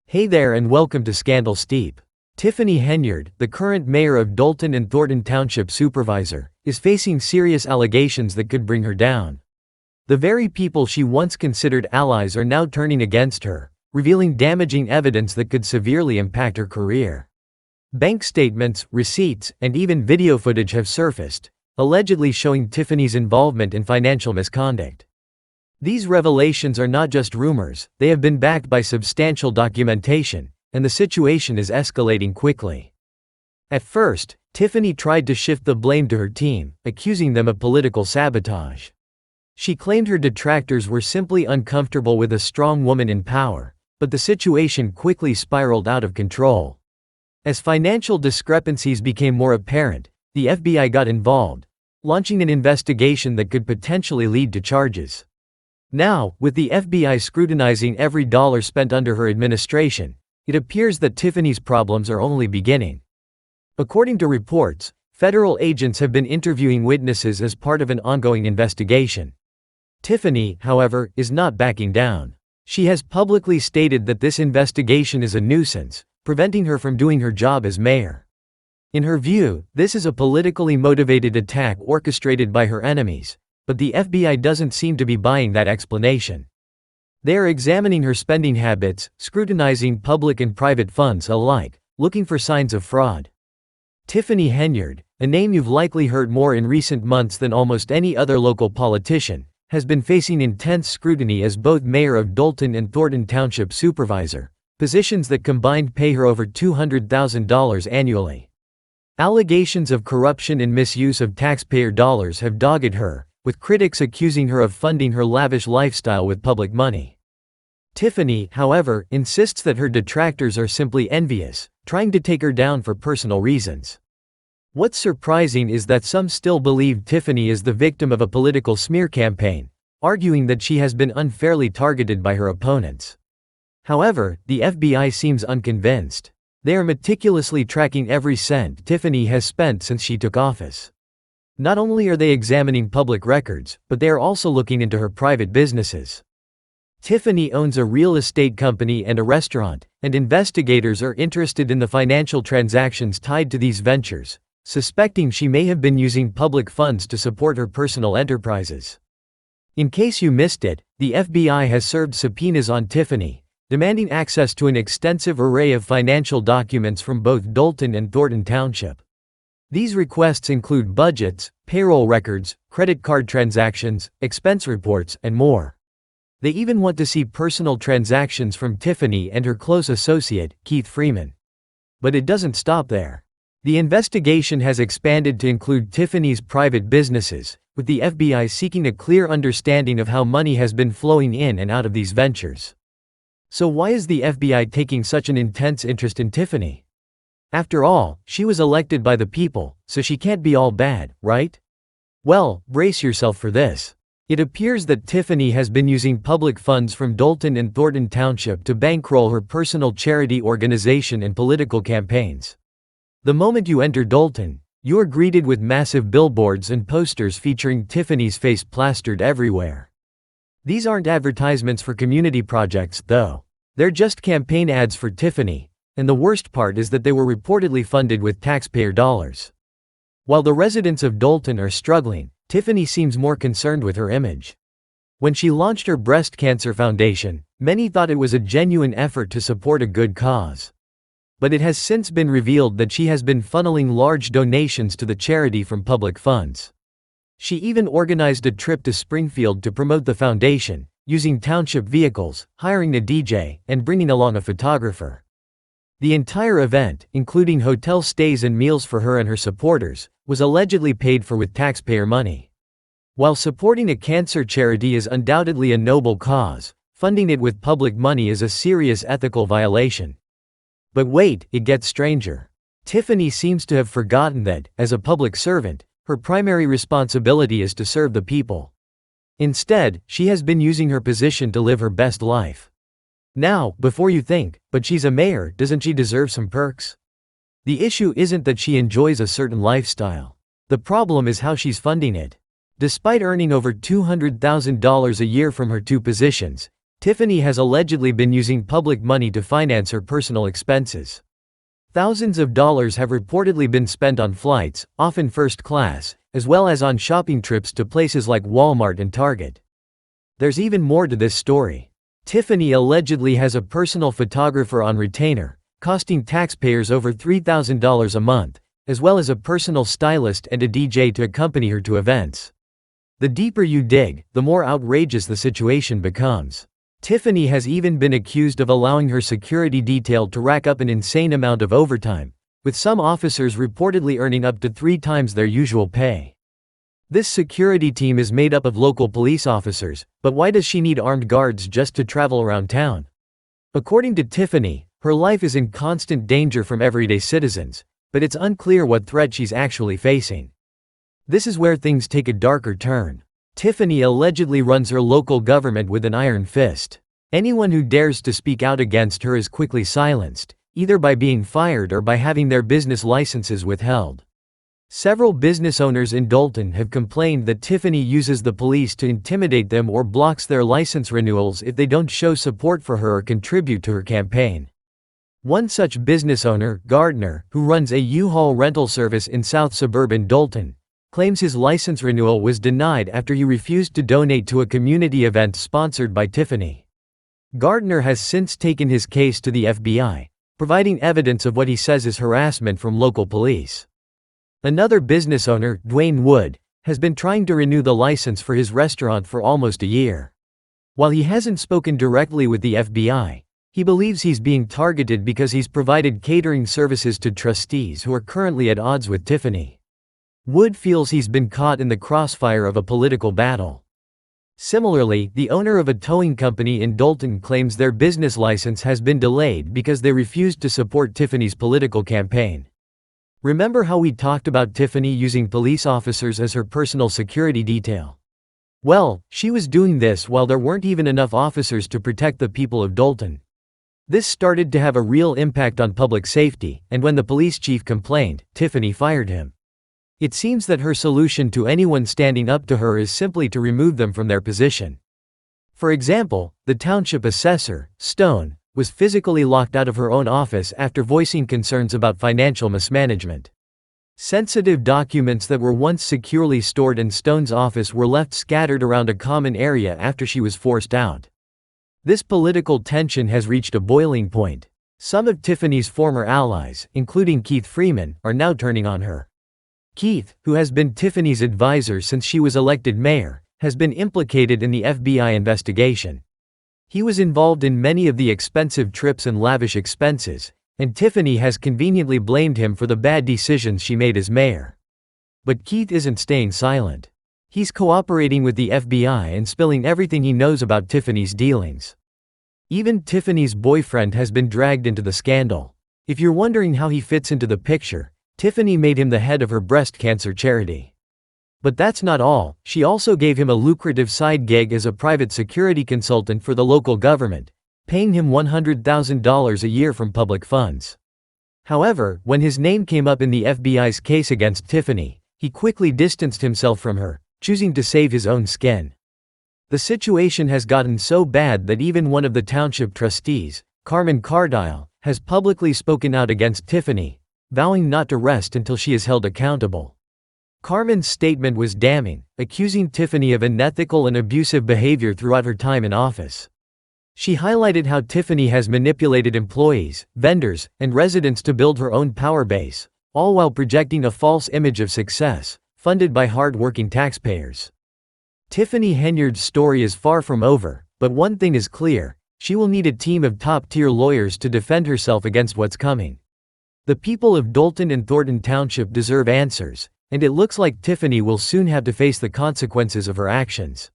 Hey there and welcome to Scandal Steep. Tiffany Henyard, the current mayor of Dolton and Thornton Township supervisor, is facing serious allegations that could bring her down. The very people she once considered allies are now turning against her, revealing damaging evidence that could severely impact her career. Bank statements, receipts, and even video footage have surfaced, allegedly showing Tiffany's involvement in financial misconduct. These revelations are not just rumors, they have been backed by substantial documentation, and the situation is escalating quickly. At first, Tiffany tried to shift the blame to her team, accusing them of political sabotage. She claimed her detractors were simply uncomfortable with a strong woman in power, but the situation quickly spiraled out of control. As financial discrepancies became more apparent, the FBI got involved, launching an investigation that could potentially lead to charges. Now, with the FBI scrutinizing every dollar spent under her administration, it appears that Tiffany's problems are only beginning. According to reports, federal agents have been interviewing witnesses as part of an ongoing investigation. Tiffany, however, is not backing down. She has publicly stated that this investigation is a nuisance, preventing her from doing her job as mayor. In her view, this is a politically motivated attack orchestrated by her enemies, but the FBI doesn't seem to be buying that explanation. They are examining her spending habits, scrutinizing public and private funds alike, looking for signs of fraud. Tiffany Henyard, a name you've likely heard more in recent months than almost any other local politician, has been facing intense scrutiny as both mayor of Dolton and Thornton Township supervisor, positions that combined pay her over $200,000 annually. Allegations of corruption and misuse of taxpayer dollars have dogged her, with critics accusing her of funding her lavish lifestyle with public money. Tiffany, however, insists that her detractors are simply envious, trying to take her down for personal reasons. What's surprising is that some still believe Tiffany is the victim of a political smear campaign, arguing that she has been unfairly targeted by her opponents. However, the FBI seems unconvinced. They are meticulously tracking every cent Tiffany has spent since she took office. Not only are they examining public records, but they are also looking into her private businesses. Tiffany owns a real estate company and a restaurant, and investigators are interested in the financial transactions tied to these ventures, suspecting she may have been using public funds to support her personal enterprises. In case you missed it, the FBI has served subpoenas on Tiffany, demanding access to an extensive array of financial documents from both Dolton and Thornton Township. These requests include budgets, payroll records, credit card transactions, expense reports, and more. They even want to see personal transactions from Tiffany and her close associate, Keith Freeman. But it doesn't stop there. The investigation has expanded to include Tiffany's private businesses, with the FBI seeking a clear understanding of how money has been flowing in and out of these ventures. So why is the FBI taking such an intense interest in Tiffany? After all, she was elected by the people, so she can't be all bad, right? Well, brace yourself for this. It appears that Tiffany has been using public funds from Dolton and Thornton Township to bankroll her personal charity organization and political campaigns. The moment you enter Dolton, you are greeted with massive billboards and posters featuring Tiffany's face plastered everywhere. These aren't advertisements for community projects, though. They're just campaign ads for Tiffany. And the worst part is that they were reportedly funded with taxpayer dollars. While the residents of Dolton are struggling, Tiffany seems more concerned with her image. When she launched her breast cancer foundation, many thought it was a genuine effort to support a good cause. But it has since been revealed that she has been funneling large donations to the charity from public funds. She even organized a trip to Springfield to promote the foundation, using township vehicles, hiring a DJ, and bringing along a photographer. The entire event, including hotel stays and meals for her and her supporters, was allegedly paid for with taxpayer money. While supporting a cancer charity is undoubtedly a noble cause, funding it with public money is a serious ethical violation. But wait, it gets stranger. Tiffany seems to have forgotten that, as a public servant, her primary responsibility is to serve the people. Instead, she has been using her position to live her best life. Now, before you think, but she's a mayor, doesn't she deserve some perks? The issue isn't that she enjoys a certain lifestyle. The problem is how she's funding it. Despite earning over $200,000 a year from her two positions, Tiffany has allegedly been using public money to finance her personal expenses. Thousands of dollars have reportedly been spent on flights, often first class, as well as on shopping trips to places like Walmart and Target. There's even more to this story. Tiffany allegedly has a personal photographer on retainer, costing taxpayers over $3,000 a month, as well as a personal stylist and a DJ to accompany her to events. The deeper you dig, the more outrageous the situation becomes. Tiffany has even been accused of allowing her security detail to rack up an insane amount of overtime, with some officers reportedly earning up to 3 times their usual pay. This security team is made up of local police officers, but why does she need armed guards just to travel around town? According to Tiffany, her life is in constant danger from everyday citizens, but it's unclear what threat she's actually facing. This is where things take a darker turn. Tiffany allegedly runs her local government with an iron fist. Anyone who dares to speak out against her is quickly silenced, either by being fired or by having their business licenses withheld. Several business owners in Dolton have complained that Tiffany uses the police to intimidate them or blocks their license renewals if they don't show support for her or contribute to her campaign. One such business owner, Gardner, who runs a U-Haul rental service in South Suburban Dolton, claims his license renewal was denied after he refused to donate to a community event sponsored by Tiffany. Gardner has since taken his case to the FBI, providing evidence of what he says is harassment from local police. Another business owner, Dwayne Wood, has been trying to renew the license for his restaurant for almost a year. While he hasn't spoken directly with the FBI, he believes he's being targeted because he's provided catering services to trustees who are currently at odds with Tiffany. Wood feels he's been caught in the crossfire of a political battle. Similarly, the owner of a towing company in Dolton claims their business license has been delayed because they refused to support Tiffany's political campaign. Remember how we talked about Tiffany using police officers as her personal security detail? Well, she was doing this while there weren't even enough officers to protect the people of Dolton. This started to have a real impact on public safety, and when the police chief complained, Tiffany fired him. It seems that her solution to anyone standing up to her is simply to remove them from their position. For example, the township assessor, Stone, was physically locked out of her own office after voicing concerns about financial mismanagement. Sensitive documents that were once securely stored in Stone's office were left scattered around a common area after she was forced out. This political tension has reached a boiling point. Some of Tiffany's former allies, including Keith Freeman, are now turning on her. Keith, who has been Tiffany's advisor since she was elected mayor, has been implicated in the FBI investigation. He was involved in many of the expensive trips and lavish expenses, and Tiffany has conveniently blamed him for the bad decisions she made as mayor. But Keith isn't staying silent. He's cooperating with the FBI and spilling everything he knows about Tiffany's dealings. Even Tiffany's boyfriend has been dragged into the scandal. If you're wondering how he fits into the picture, Tiffany made him the head of her breast cancer charity. But that's not all, she also gave him a lucrative side gig as a private security consultant for the local government, paying him $100,000 a year from public funds. However, when his name came up in the FBI's case against Tiffany, he quickly distanced himself from her, choosing to save his own skin. The situation has gotten so bad that even one of the township trustees, Carmen Cardile, has publicly spoken out against Tiffany, vowing not to rest until she is held accountable. Carmen's statement was damning, accusing Tiffany of unethical and abusive behavior throughout her time in office. She highlighted how Tiffany has manipulated employees, vendors, and residents to build her own power base, all while projecting a false image of success, funded by hard-working taxpayers. Tiffany Henyard's story is far from over, but one thing is clear: she will need a team of top-tier lawyers to defend herself against what's coming. The people of Dolton and Thornton Township deserve answers, and it looks like Tiffany will soon have to face the consequences of her actions.